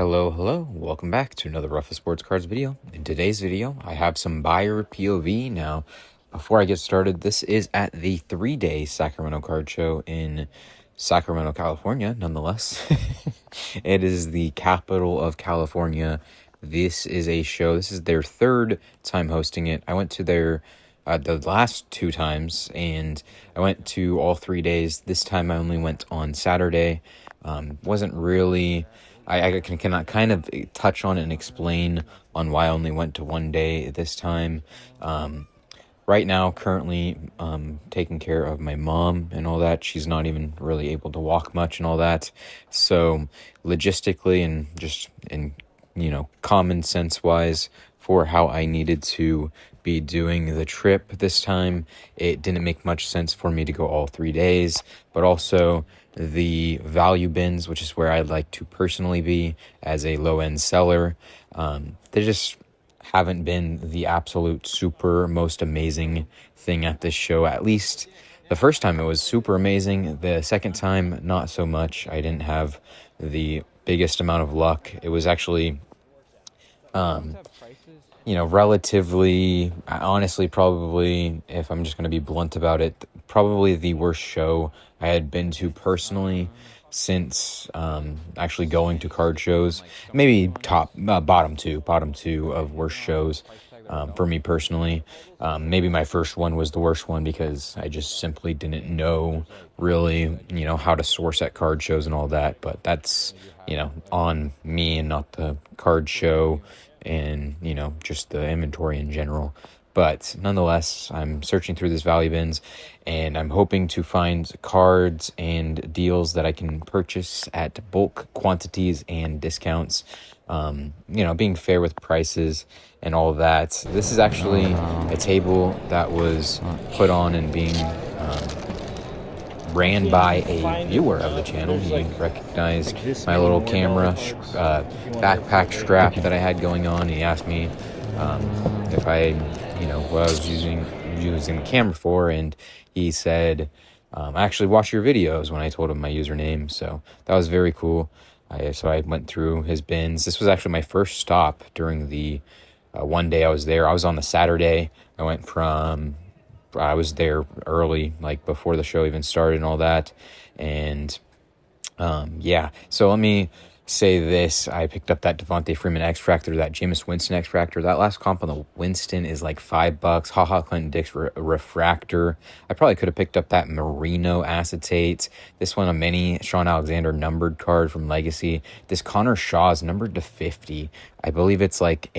Hello, welcome back to another Ruffa Sports Cards video. In today's video, I have some buyer POV. Now, before I get started, this is at the 3-day Sacramento card show in Sacramento, California, nonetheless. It is the capital of California. This is a show, this is their third time hosting it. I went to their the last 2 times, and I went to all 3 days. This time I only went on Saturday. Wasn't really... I cannot kind of touch on and explain on why I only went to 1 day this time. Right now, currently taking care of my mom and all that. She's not even really able to walk much and all that. So logistically and just in, common sense wise for how I needed to be doing the trip this time, it didn't make much sense for me to go all 3 days, but also the value bins, which is where I'd like to personally be as a low-end seller. They just haven't been the absolute super most amazing thing at this show. At least the first time it was super amazing. The second time, not so much. I didn't have the biggest amount of luck. It was actually relatively, honestly, probably, if I'm just going to be blunt about it, probably the worst show I had been to personally since actually going to card shows. Maybe bottom two of worst shows for me personally. Maybe my first one was the worst one because I just simply didn't know really, how to source at card shows and all that. But that's, on me and not the card show and, just the inventory in general. But nonetheless, I'm searching through this value bins, and I'm hoping to find cards and deals that I can purchase at bulk quantities and discounts, being fair with prices and all of that. This is actually a table that was put on and being ran by a viewer of the channel. He recognized my little camera backpack strap that I had going on. He asked me if I, what I was using the camera for, and he said, I actually watch your videos when I told him my username, so that was very cool. So I went through his bins. This was actually my first stop during the 1 day I was there. I was on the Saturday. I was there early, like before the show even started and all that. And so let me say this. I picked up that Devontae Freeman X-Fractor, that Jameis Winston X-Fractor. That last comp on the Winston is like $5. HaHa Clinton Dix Refractor. I probably could have picked up that Marino Acetate. This one, a mini Sean Alexander numbered card from Legacy. This Connor Shaw is numbered to 50. I believe it's like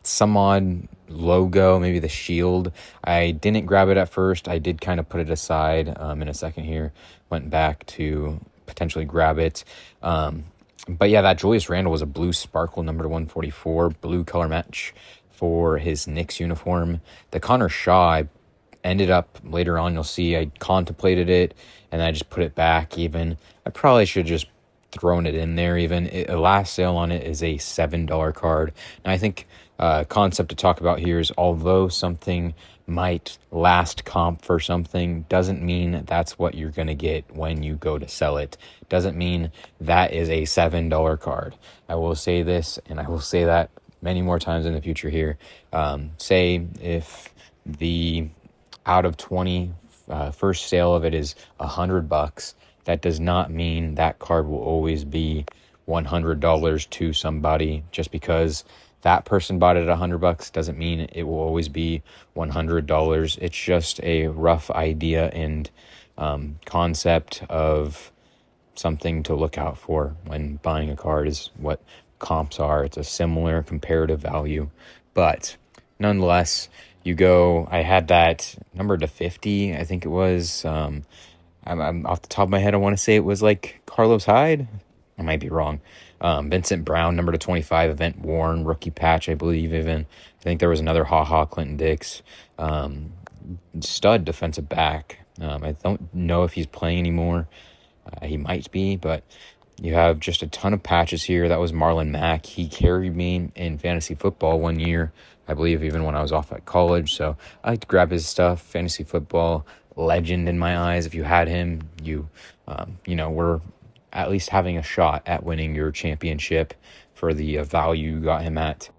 some odd logo, maybe the shield. I didn't grab it at first. I did kind of put it aside in a second here. Went back to potentially grab it. But yeah, that Julius Randle was a blue sparkle number 144, blue color match for his Knicks uniform. The Connor Shaw, I ended up later on, you'll see, I contemplated it and I just put it back even. I probably should just thrown it in there even. The last sale on it is a $7 card. And I think concept to talk about here is, although something might last comp for something, doesn't mean that's what you're going to get when you go to sell it. Doesn't mean that is a $7 card. I will say this, and I will say that many more times in the future here. Say if the out of 20 first sale of it is $100, that does not mean that card will always be $100 to somebody. Just because that person bought it at $100 doesn't mean it will always be $100. It's just a rough idea and concept of something to look out for when buying a card is what comps are. It's a similar comparative value. But nonetheless, I had that number to 50, I think it was. I'm off the top of my head, I want to say it was like Carlos Hyde. I might be wrong. Vincent Brown, number to 25, event worn, rookie patch, I believe even. I think there was another HaHa Clinton Dix. Stud defensive back. I don't know if he's playing anymore. He might be, but you have just a ton of patches here. That was Marlon Mack. He carried me in fantasy football 1 year, I believe, even when I was off at college. So I like to grab his stuff. Fantasy football legend in my eyes. If you had him, you were at least having a shot at winning your championship for the value you got him at.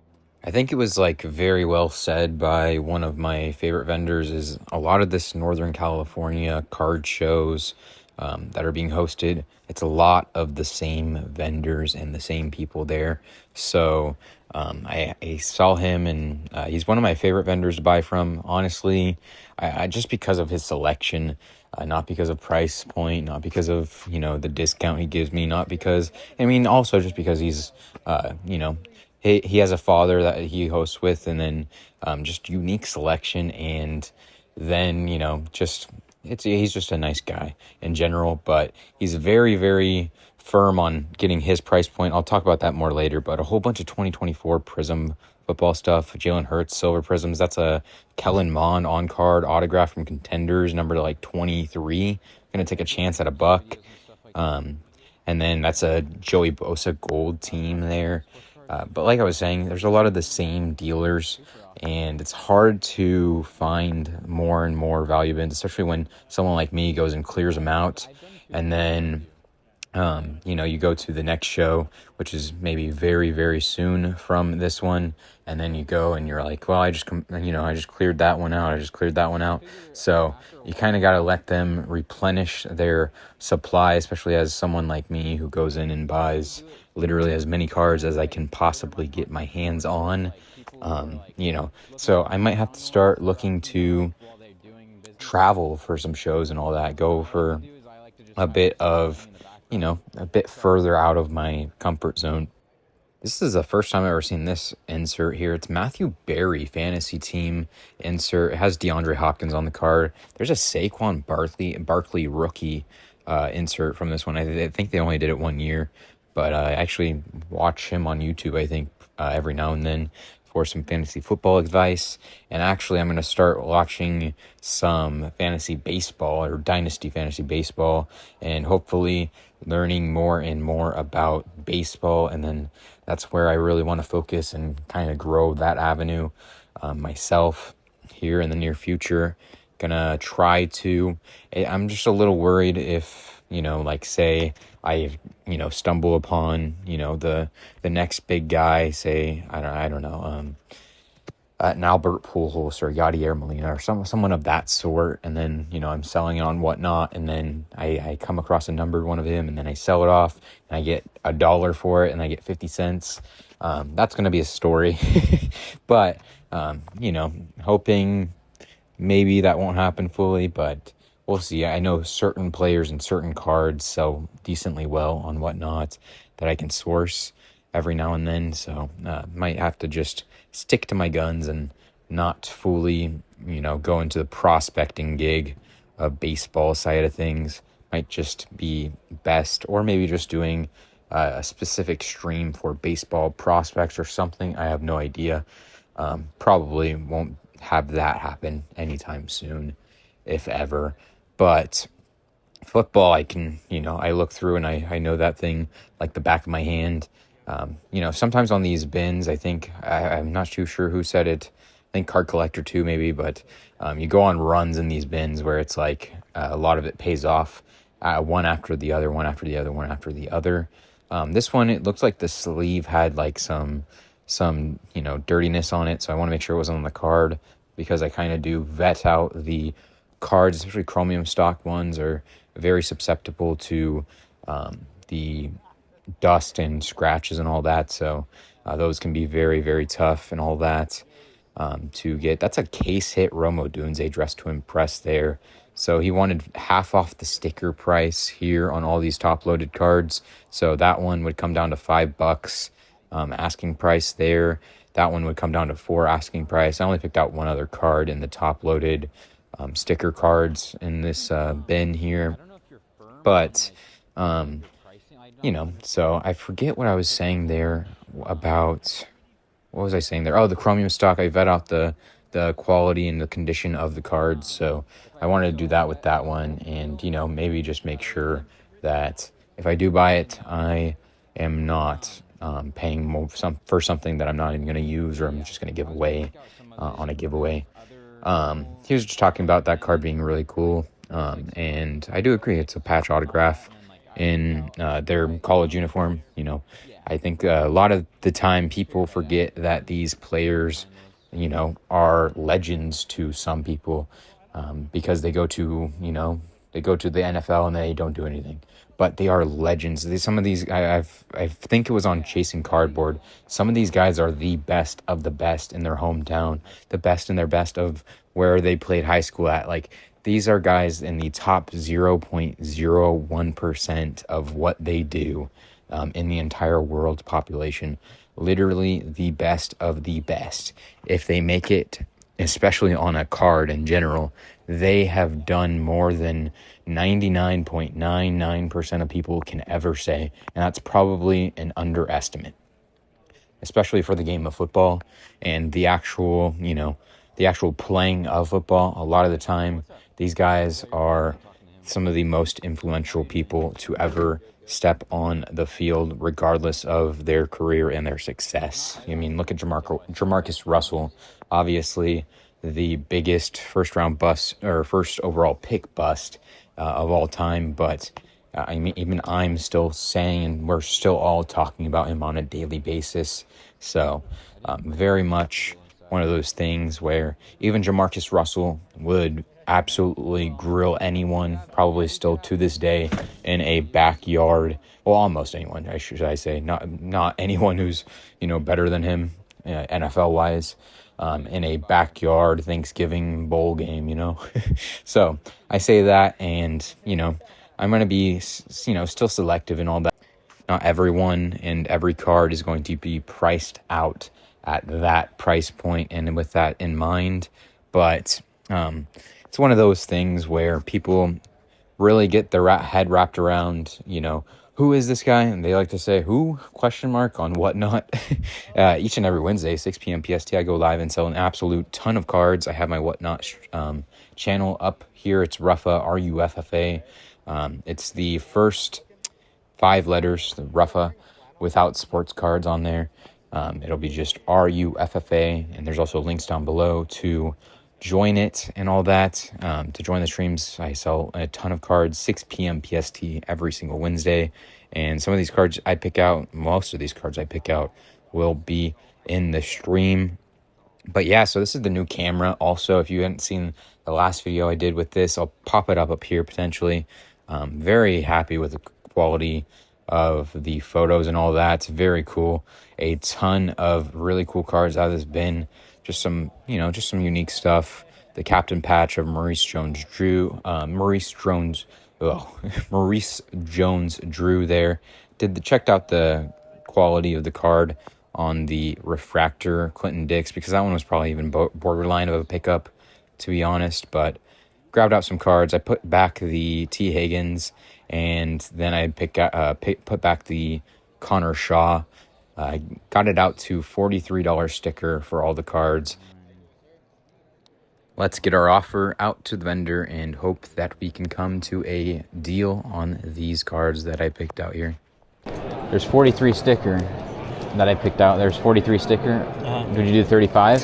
I think it was like very well said by one of my favorite vendors is a lot of this Northern California card shows that are being hosted. It's a lot of the same vendors and the same people there. So I saw him, and he's one of my favorite vendors to buy from. Honestly, I just because of his selection, not because of price point, not because of the discount he gives me, not because also just because he's he has a father that he hosts with, and then just unique selection, and then just he's just a nice guy in general, but he's very, very firm on getting his price point. I'll talk about that more later, but a whole bunch of 2024 Prism football stuff. Jalen Hurts silver prisms. That's a Kellen Mond on card autograph from Contenders, number like 23. Gonna take a chance at a buck. And then that's a Joey Bosa gold team there. But like I was saying, there's a lot of the same dealers, and it's hard to find more and more value bins, especially when someone like me goes and clears them out. And then, you go to the next show, which is maybe very, very soon from this one. And then you go and you're like, well, I just cleared that one out. I just cleared that one out. So you kind of got to let them replenish their supply, especially as someone like me who goes in and buys literally as many cards as I can possibly get my hands on. So I might have to start looking to travel for some shows and all that, go for a bit of, a bit further out of my comfort zone. This is the first time I've ever seen this insert here. It's Matthew Berry fantasy team insert. It has DeAndre Hopkins on the card. There's a Saquon Barkley rookie insert from this one. I think they only did it 1 year, but I actually watch him on YouTube, I think, every now and then for some fantasy football advice. And actually, I'm going to start watching some fantasy baseball or dynasty fantasy baseball, and hopefully learning more and more about baseball. And then that's where I really want to focus and kind of grow that avenue myself here in the near future. Gonna try to, I'm just a little worried if, say I, stumble upon, the next big guy, say, I don't know, an Albert Pujols or Yadier Molina or someone of that sort, and then I'm selling it on Whatnot, and then I come across a numbered one of him, and then I sell it off, and I get $1 for it, and I get 50 cents. That's going to be a story, but hoping maybe that won't happen fully, but we'll see. I know certain players and certain cards sell decently well on Whatnot that I can source every now and then, so might have to just stick to my guns and not fully, go into the prospecting gig of baseball side of things. Might just be best, or maybe just doing a specific stream for baseball prospects or something. I have no idea. Probably won't have that happen anytime soon, if ever. But football, I can, I look through and I know that thing like the back of my hand. Sometimes on these bins, I think, I'm not too sure who said it, I think Card Collector too maybe, but you go on runs in these bins where it's like a lot of it pays off one after the other, one after the other, one after the other. This one, it looks like the sleeve had like some dirtiness on it, so I want to make sure it wasn't on the card, because I kind of do vet out the cards, especially chromium stock ones are very susceptible to the dust and scratches and all that, so those can be very, very tough and all that to get. That's a case hit Romo Dunze Dress to Impress there, so he wanted half off the sticker price here on all these top loaded cards, so that one would come down to $5 asking price there. That one would come down to $4 asking price. I only picked out one other card in the top loaded sticker cards in this bin here, but so I forget what I was saying there about, what was I saying there? Oh, the chromium stock. I vet out the quality and the condition of the cards, so I wanted to do that with that one, and maybe just make sure that if I do buy it, I am not paying more for something that I'm not even going to use, or I'm just going to give away on a giveaway. He was just talking about that card being really cool, and I do agree. It's a patch autograph. in their college uniform. You know, I think a lot of the time people forget that these players, you know, are legends to some people because they go to, you know, they go to the NFL and they don't do anything. But they are legends. Some of these, I think it was on Chasing Cardboard. Some of these guys are the best of the best in their hometown, the best in their best of where they played high school at. Like, these are guys in the top 0.01% of what they do in the entire world population. Literally the best of the best. If they make it, especially on a card in general, they have done more than 99.99% of people can ever say. And that's probably an underestimate, especially for the game of football and the actual, you know, the actual playing of football. A lot of the time, these guys are some of the most influential people to ever step on the field, regardless of their career and their success. I mean, look at Jamarcus Russell, obviously the biggest first overall pick bust of all time. But I mean, even I'm still saying, and we're still all talking about him on a daily basis. So very much one of those things where even Jamarcus Russell would absolutely grill anyone, probably still to this day, in a backyard. Well, almost anyone, I say. Not anyone who's, you know, better than him, NFL-wise, in a backyard Thanksgiving bowl game, you know. So I say that, and, you know, I'm going to be, you know, still selective and all that. Not everyone and every card is going to be priced out at that price point and with that in mind. But it's one of those things where people really get their head wrapped around, you know, who is this guy? And they like to say, who? Question mark on whatnot. Each and every Wednesday, 6 p.m. PST, I go live and sell an absolute ton of cards. I have my whatnot channel up here. It's Ruffa, R-U-F-F-A. It's the first 5 letters, the Ruffa, without sports cards on there. It'll be just R-U-F-F-A, and there's also links down below to join it and all that. To join the streams, I sell a ton of cards, 6 p.m. PST every single Wednesday. And some of these cards I pick out, most of these cards I pick out, will be in the stream. But yeah, so this is the new camera. Also, if you hadn't seen the last video I did with this, I'll pop it up here potentially. Very happy with the quality of the photos and all that. It's very cool. A ton of really cool cards out of this bin. Just some unique stuff. The captain patch of Maurice Jones-Drew there. Checked out the quality of the card on the refractor Clinton Dix, because that one was probably even borderline of a pickup, to be honest. But grabbed out some cards. I put back the T. Higgins, and then I put back the Connor Shaw. I got it out to $43 sticker for all the cards. Let's get our offer out to the vendor and hope that we can come to a deal on these cards that I picked out here. There's 43 sticker that I picked out. There's 43 sticker. Did you do 35?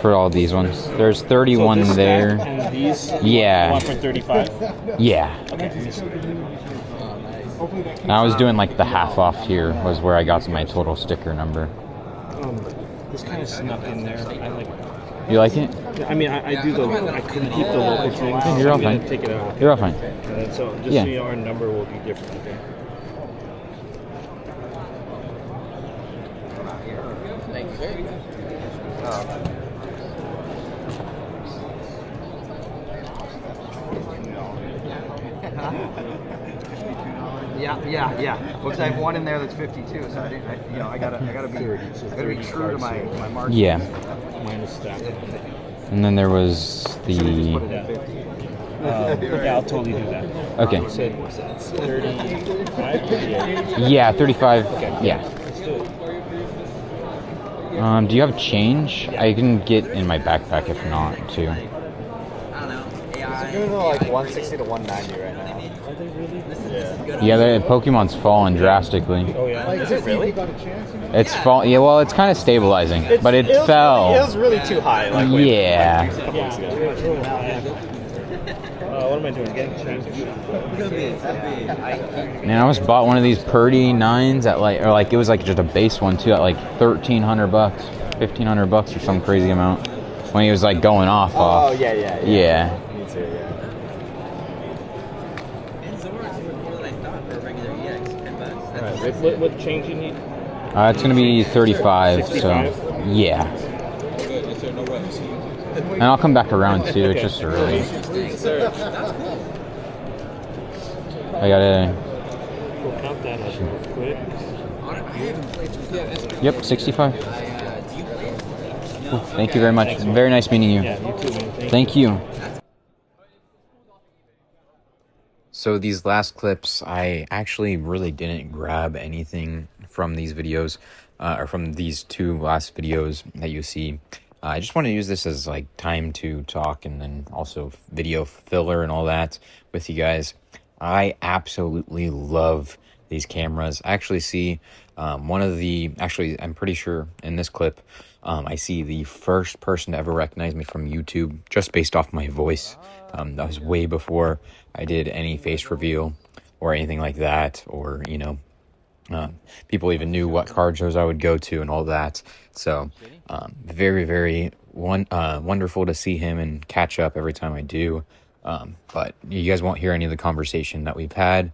For all these ones. There's 31 so there. And these? Yeah. One for 35? Yeah. Okay. I was doing like the half off here was where I got to my total sticker number. This kind of snuck in there. You like it? I mean, I couldn't keep the local things. You're all fine. Take it out. You're all fine. So just so you know, our number will be different. Okay? Yeah. Because I have one in there that's 52, so I gotta be true to my mark. Yeah. Minus that. And then there was the. Yeah, I'll totally do that. Okay. You said 35? Yeah, 35. Okay. Yeah. Let's do it. Do you have change? I can get in my backpack if not, too. I don't know. It's doing like 160 to 190 right now. Are they really? Yeah, the Pokemon's fallen drastically. Oh yeah. Is it really? It's fall. Yeah, well, it's kind of stabilizing, but it fell. It was really too high. Yeah. What am I doing? Getting changed. Man, I almost bought one of these Purdy 9s at it was like just a base one too at like $1,300, $1,500 or some crazy amount when he was like going off. Oh, yeah. Yeah. Me too, yeah. Alright, what change you need? It's gonna be 35. 65? So yeah. And I'll come back around too. It's just early. I gotta. We'll count that up real quick. Yep, 65. Cool. Thank you very much. Thanks, man. Very nice meeting you. Yeah, you too, man. Thank you. So these last clips, I actually really didn't grab anything from these videos, or from these two last videos that you see. I just want to use this as like time to talk and then also video filler and all that with you guys. I absolutely love these cameras. I actually see actually I'm pretty sure in this clip, I see the first person to ever recognize me from YouTube just based off my voice. That was way before I did any face reveal or anything like that, or, you know, people even knew what card shows I would go to and all that. So very, very wonderful to see him and catch up every time I do. But you guys won't hear any of the conversation that we've had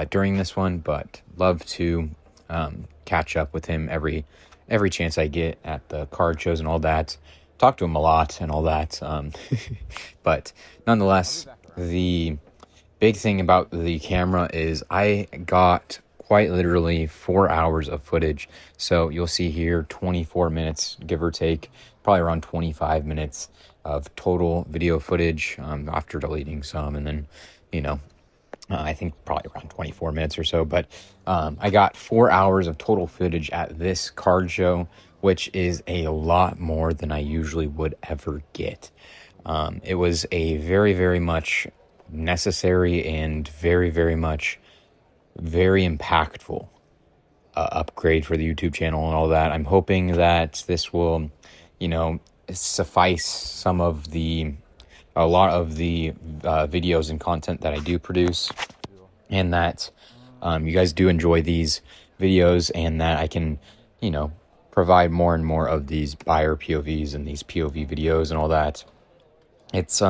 during this one, but love to catch up with him every chance I get at the card shows and all that. Talk to him a lot and all that. But nonetheless, the big thing about the camera is I got quite literally 4 hours of footage. So you'll see here 24 minutes, give or take, probably around 25 minutes of total video footage after deleting some. And then, you know, I think probably around 24 minutes or so. But I got 4 hours of total footage at this card show, which is a lot more than I usually would ever get. It was a very, very much necessary and very, very much very impactful upgrade for the YouTube channel and all that. I'm hoping that this will, you know, suffice a lot of the videos and content that I do produce, and that you guys do enjoy these videos, and that I can, you know, provide more and more of these buyer POVs and these POV videos and all that. It's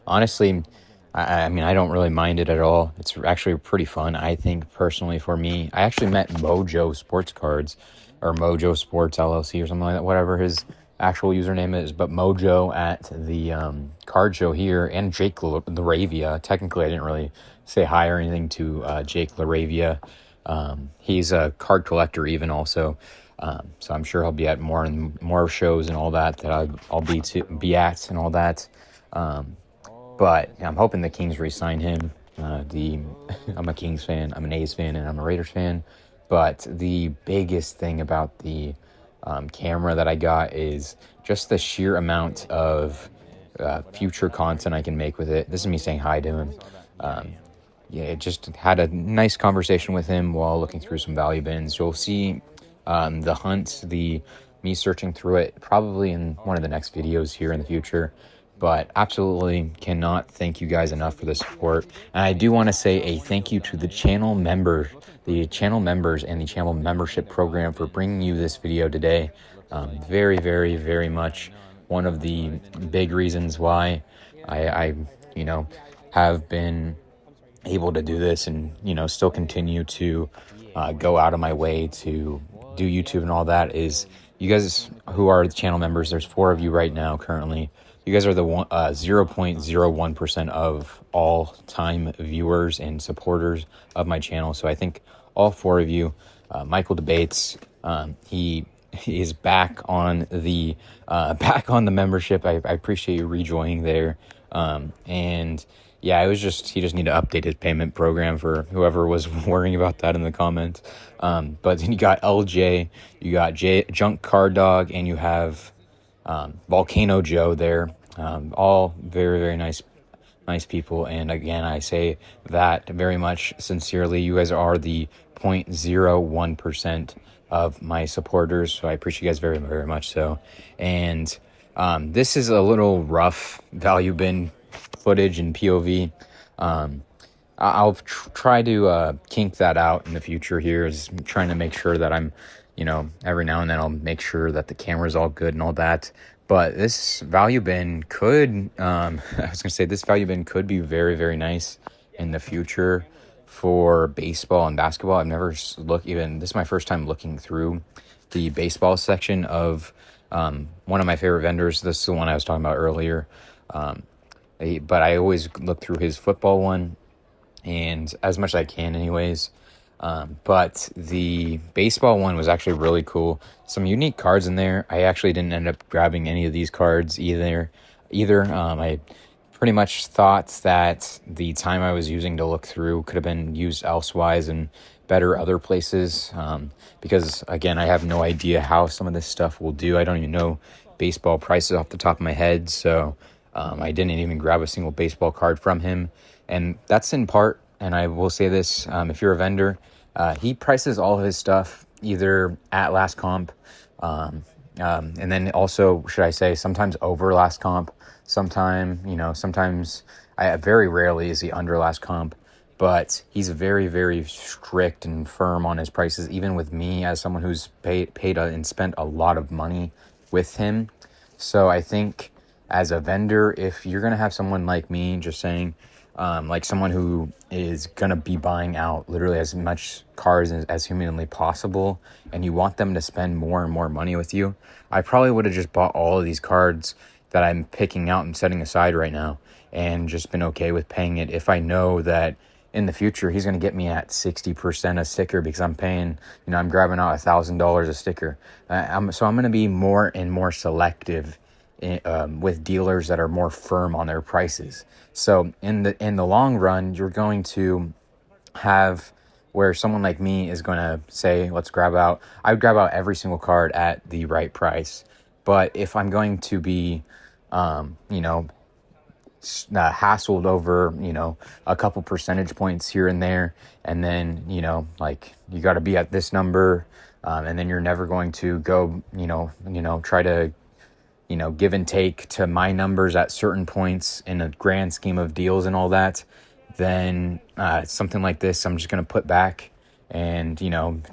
honestly, I mean, I don't really mind it at all. It's actually pretty fun, I think, personally, for me. I actually met Mojo Sports Cards, or Mojo Sports LLC or something like that, whatever his actual username is, but Mojo at the card show here, and Jake Laravia. Technically, I didn't really say hi or anything to Jake Laravia. He's a card collector even also, so I'm sure he'll be at more and more shows and all that I'll be at and all that. But I'm hoping the Kings re-sign him. I'm a Kings fan, I'm an A's fan, and I'm a Raiders fan. But the biggest thing about the camera that I got is just the sheer amount of future content I can make with it. This is me saying hi to him. Yeah, just had a nice conversation with him while looking through some value bins. You'll see the hunt, me searching through it probably in one of the next videos here in the future. But absolutely cannot thank you guys enough for the support. And I do want to say a thank you to the channel members and the channel membership program for bringing you this video today. Very, very, very much one of the big reasons why I you know, have been able to do this and, you know, still continue to go out of my way to do YouTube and all that is you guys who are the channel members. There's 4 of you right now currently. You guys are the 0.01% of all time viewers and supporters of my channel. So I think all 4 of you, Michael Debates, he is back on the membership. I appreciate you rejoining there. And yeah, he just need to update his payment program for whoever was worrying about that in the comments. But then you got LJ, you got Junk Card Dog, and you have Volcano Joe there. All very, very nice people. And again, I say that very much sincerely. You guys are the 0.01% of my supporters. So I appreciate you guys very, very much so. And this is a little rough value bin footage and POV. I'll try to kink that out in the future here, is trying to make sure that I'm, every now and then I'll make sure that the camera's all good and all that. But this value bin could, I was going to say, this value bin could be very, very nice in the future for baseball and basketball. I've never this is my first time looking through the baseball section of one of my favorite vendors. This is the one I was talking about earlier. But I always look through his football one, and as much as I can anyways. But the baseball one was actually really cool. Some unique cards in there. I actually didn't end up grabbing any of these cards either. I pretty much thought that the time I was using to look through could have been used elsewise and better other places. Because again, I have no idea how some of this stuff will do. I don't even know baseball prices off the top of my head. So I didn't even grab a single baseball card from him. And that's in part, and I will say this, if you're a vendor, he prices all of his stuff either at last comp, and then also, should I say, sometimes over last comp, sometimes very rarely is he under last comp, but he's very, very strict and firm on his prices, even with me as someone who's paid and spent a lot of money with him. So I think as a vendor, if you're going to have someone like me, just saying, like someone who is going to be buying out literally as much cards as humanly possible, and you want them to spend more and more money with you, I probably would have just bought all of these cards that I'm picking out and setting aside right now, and just been okay with paying it if I know that in the future he's going to get me at 60% a sticker, because I'm paying, I'm grabbing out $1,000 a sticker. So I'm going to be more and more selective with dealers that are more firm on their prices. So in the long run, you're going to have where someone like me is going to say, I would grab out every single card at the right price. But if I'm going to be, hassled over, a couple percentage points here and there, and then, like you got to be at this number, and then you're never going to go, try to, give and take to my numbers at certain points in a grand scheme of deals and all that, then something like this, I'm just going to put back and,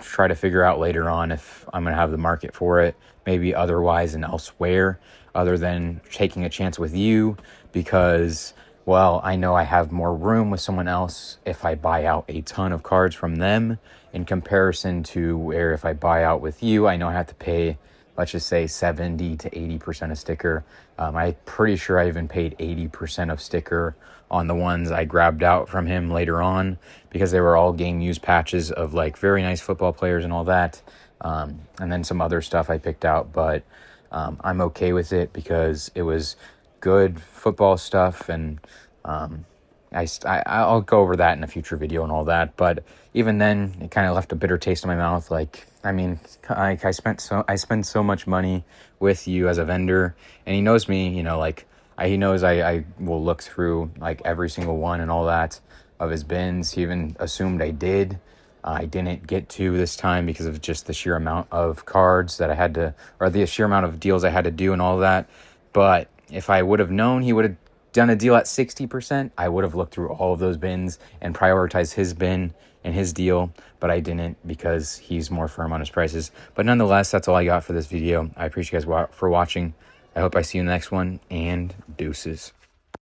try to figure out later on if I'm going to have the market for it, maybe otherwise and elsewhere, other than taking a chance with you, because, well, I know I have more room with someone else if I buy out a ton of cards from them in comparison to where if I buy out with you, I know I have to pay, let's just say 70 to 80% of sticker. I'm pretty sure I even paid 80% of sticker on the ones I grabbed out from him later on, because they were all game used patches of like very nice football players and all that. And then some other stuff I picked out, but I'm okay with it because it was good football stuff, and I'll go over that in a future video and all that. But even then, it kind of left a bitter taste in my mouth. I spent so much money with you as a vendor, and he knows me, he knows I will look through like every single one and all that of his bins. He even assumed I did. I didn't get to this time because of just the sheer amount of cards that I had to, or the sheer amount of deals I had to do and all that. But if I would have known he would have done a deal at 60%, I would have looked through all of those bins and prioritized his bin and his deal, but I didn't because he's more firm on his prices. But nonetheless, that's all I got for this video. I appreciate you guys for watching. I hope I see you in the next one, and deuces.